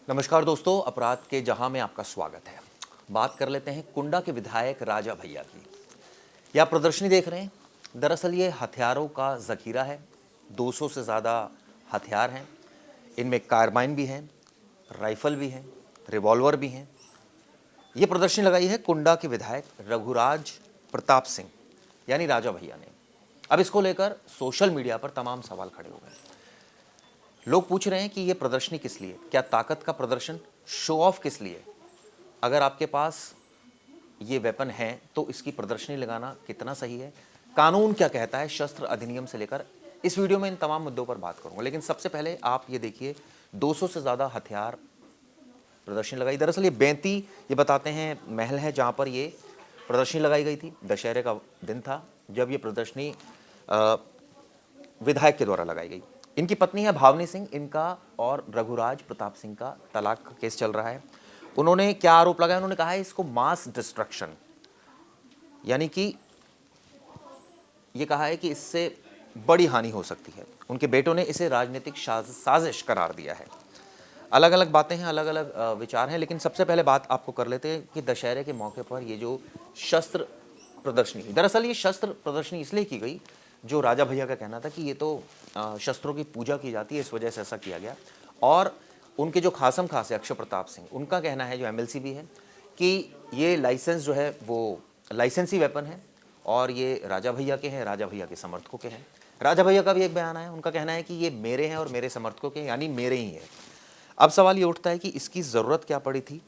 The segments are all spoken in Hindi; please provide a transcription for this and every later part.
नमस्कार दोस्तों, अपराध के जहां में आपका स्वागत है। बात कर लेते हैं कुंडा के विधायक राजा भैया की। ये आप प्रदर्शनी देख रहे हैं, दरअसल ये हथियारों का जखीरा है। 200 से ज़्यादा हथियार हैं। इनमें कार्बाइन भी हैं, राइफल भी हैं, रिवॉल्वर भी हैं। ये प्रदर्शनी लगाई है कुंडा के विधायक रघुराज प्रताप सिंह यानी राजा भैया ने। अब इसको लेकर सोशल मीडिया पर तमाम सवाल खड़े हो गए। लोग पूछ रहे हैं कि ये प्रदर्शनी किस लिए, क्या ताकत का प्रदर्शन, शो ऑफ किस लिए? अगर आपके पास ये वेपन है तो इसकी प्रदर्शनी लगाना कितना सही है? कानून क्या कहता है शस्त्र अधिनियम से लेकर? इस वीडियो में इन तमाम मुद्दों पर बात करूंगा, लेकिन सबसे पहले आप ये देखिए 200 से ज़्यादा हथियार प्रदर्शनी लगाई। दरअसल ये बेंती, ये बताते हैं, महल है जहाँ पर ये प्रदर्शनी लगाई गई थी। दशहरे का दिन था जब ये प्रदर्शनी विधायक के द्वारा लगाई गई। इनकी पत्नी है भावनी सिंह, इनका और रघुराज प्रताप सिंह का तलाक का केस चल रहा है। उन्होंने क्या आरोप लगाया? उन्होंने कहा है इसको मास डिस्ट्रक्शन, यानी कि ये कहा है कि इससे बड़ी हानि हो सकती है। उनके बेटों ने इसे राजनीतिक साजिश करार दिया है। अलग अलग बातें हैं, अलग अलग विचार हैं, लेकिन सबसे पहले बात आपको कर लेते हैं कि दशहरे के मौके पर ये जो शस्त्र प्रदर्शनी, दरअसल ये शस्त्र प्रदर्शनी इसलिए की गई, जो राजा भैया का कहना था कि ये तो शस्त्रों की पूजा की जाती है, इस वजह से ऐसा किया गया। और उनके जो खासम खास है अक्षय प्रताप सिंह, उनका कहना है, जो एमएलसी भी है, कि ये लाइसेंस जो है वो लाइसेंसी वेपन है और ये राजा भैया के हैं, राजा भैया के समर्थकों के हैं। राजा भैया का भी एक बयान है, उनका कहना है कि ये मेरे हैं और मेरे समर्थकों के, यानी मेरे ही हैं। अब सवाल ये उठता है कि इसकी ज़रूरत क्या पड़ी थी?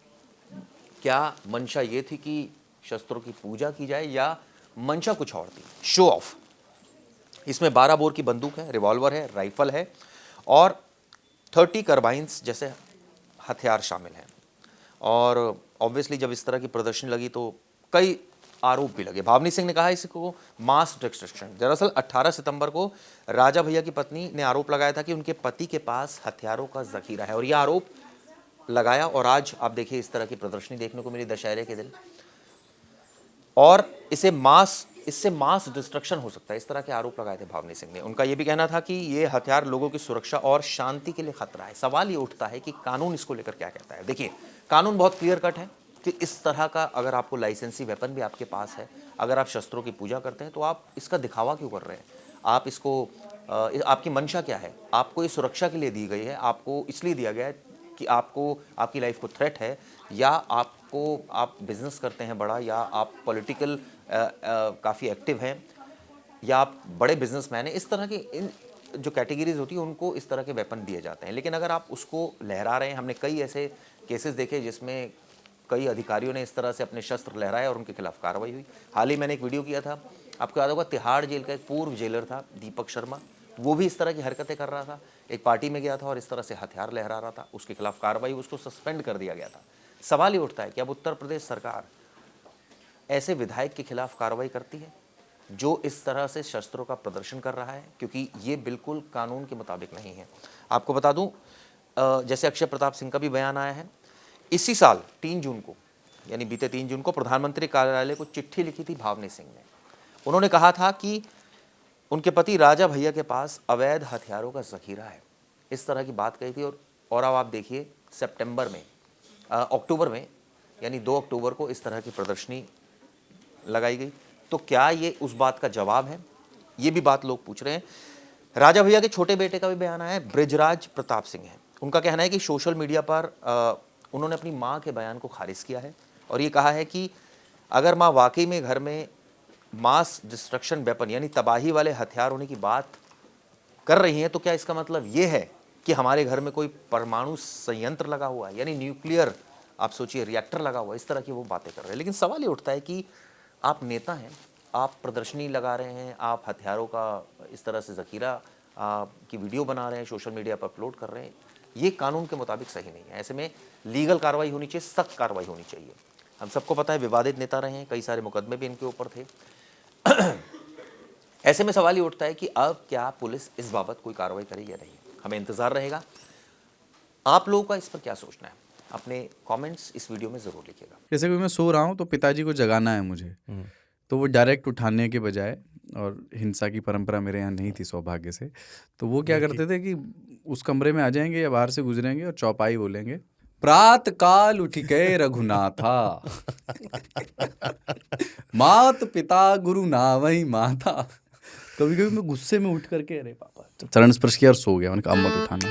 क्या मंशा ये थी कि शस्त्रों की पूजा की जाए, या मंशा कुछ और थी, शो ऑफ? इसमें 12 बोर की बंदूक है, रिवॉल्वर है, राइफल है और 30 कार्बाइन्स जैसे हथियार शामिल हैं। और ऑब्वियसली जब इस तरह की प्रदर्शनी लगी तो कई आरोप भी लगे। भावनी सिंह ने कहा इसको मास डिस्ट्रक्शन। दरअसल 18 सितंबर को राजा भैया की पत्नी ने आरोप लगाया था कि उनके पति के पास हथियारों का जखीरा है, और यह आरोप लगाया। और आज आप देखिए इस तरह की प्रदर्शनी देखने को मिली दशहरे के दिन, और इससे मास डिस्ट्रक्शन हो सकता है, इस तरह के आरोप लगाए थे भावनी सिंह ने। उनका यह भी कहना था कि ये हथियार लोगों की सुरक्षा और शांति के लिए खतरा है। सवाल ये उठता है कि कानून इसको लेकर क्या कहता है। देखिए, कानून बहुत क्लियर कट है कि इस तरह का अगर आपको लाइसेंसी वेपन भी आपके पास है, अगर आप शस्त्रों की पूजा करते हैं, तो आप इसका दिखावा क्यों कर रहे हैं? आप इसको आपकी मंशा क्या है? आपको ये सुरक्षा के लिए दी गई है, आपको इसलिए दिया गया है कि आपको आपकी लाइफ को थ्रेट है, या आप बिजनेस करते हैं बड़ा, या आप पॉलिटिकल काफ़ी एक्टिव हैं, या आप बड़े बिजनेसमैन हैं। इस तरह की इन जो कैटेगरीज होती है उनको इस तरह के वेपन दिए जाते हैं। लेकिन अगर आप उसको लहरा रहे हैं, हमने कई ऐसे केसेस देखे जिसमें कई अधिकारियों ने इस तरह से अपने शस्त्र लहराए और उनके खिलाफ कार्रवाई हुई। हाल ही मैंने एक वीडियो किया था, आपको याद होगा, तिहाड़ जेल का एक पूर्व जेलर था दीपक शर्मा, वो भी इस तरह की हरकतें कर रहा था। एक पार्टी में गया था और इस तरह से हथियार लहरा रहा था, उसके खिलाफ कार्रवाई, उसको सस्पेंड कर दिया गया था। सवाल ये उठता है कि अब उत्तर प्रदेश सरकार ऐसे विधायक के खिलाफ कार्रवाई करती है जो इस तरह से शस्त्रों का प्रदर्शन कर रहा है, क्योंकि ये बिल्कुल कानून के मुताबिक नहीं है। आपको बता दूं, जैसे अक्षय प्रताप सिंह का भी बयान आया है, इसी साल 3 जून को, यानी बीते 3 जून को प्रधानमंत्री कार्यालय को चिट्ठी लिखी थी भावनी सिंह ने। उन्होंने कहा था कि उनके पति राजा भैया के पास अवैध हथियारों का जखीरा है, इस तरह की बात कही थी। और अब आप देखिए अक्टूबर में, यानी 2 अक्टूबर को इस तरह की प्रदर्शनी लगाई गई। तो क्या ये उस बात का जवाब है? ये भी बात लोग पूछ रहे हैं। राजा भैया के छोटे बेटे का भी बयान आया है, बृजराज प्रताप सिंह है। उनका कहना है कि सोशल मीडिया पर उन्होंने अपनी माँ के बयान को खारिज किया है और ये कहा है कि अगर माँ वाकई में घर में मास डिस्ट्रक्शन वेपन, यानी तबाही वाले हथियार होने की बात कर रही हैं, तो क्या इसका मतलब ये है कि हमारे घर में कोई परमाणु संयंत्र लगा हुआ है, यानी न्यूक्लियर, आप सोचिए, रिएक्टर लगा हुआ है? इस तरह की वो बातें कर रहे हैं। लेकिन सवाल ये उठता है कि आप नेता हैं, आप प्रदर्शनी लगा रहे हैं, आप हथियारों का इस तरह से ज़खीरा की वीडियो बना रहे हैं, सोशल मीडिया पर अपलोड कर रहे हैं, ये कानून के मुताबिक सही नहीं है। ऐसे में लीगल कार्रवाई होनी चाहिए, सख्त कार्रवाई होनी चाहिए। हम सबको पता है विवादित नेता रहे हैं, कई सारे मुकदमे भी इनके ऊपर थे। ऐसे में सवाल ये उठता है कि अब क्या पुलिस इस बाबत कोई कार्रवाई करेगी या नहीं? हमें इंतजार रहेगा। आप लोगों का इस पर क्या सोचना है? अपने कमेंट्स इस वीडियो में ज़रूर लिखिएगा। जैसे कि मैं सो रहा हूँ तो पिताजी को जगाना है मुझे, तो वो डायरेक्ट उठाने के बजाय, और हिंसा की परंपरा मेरे यहाँ नहीं थी सौभाग्य से, तो वो क्या करते थे कि उस कमरे में आ जाएंगे या बाहर से गुजरेंगे और चौपाई बोलेंगे प्रात काल उठ के रघुनाथा, मात पिता गुरु नावई माता। कभी कभी मैं गुस्से में उठ करके अरे पापा, जब चरण स्पर्श किया और सो गया, मैंने कहा अब मत उठाना।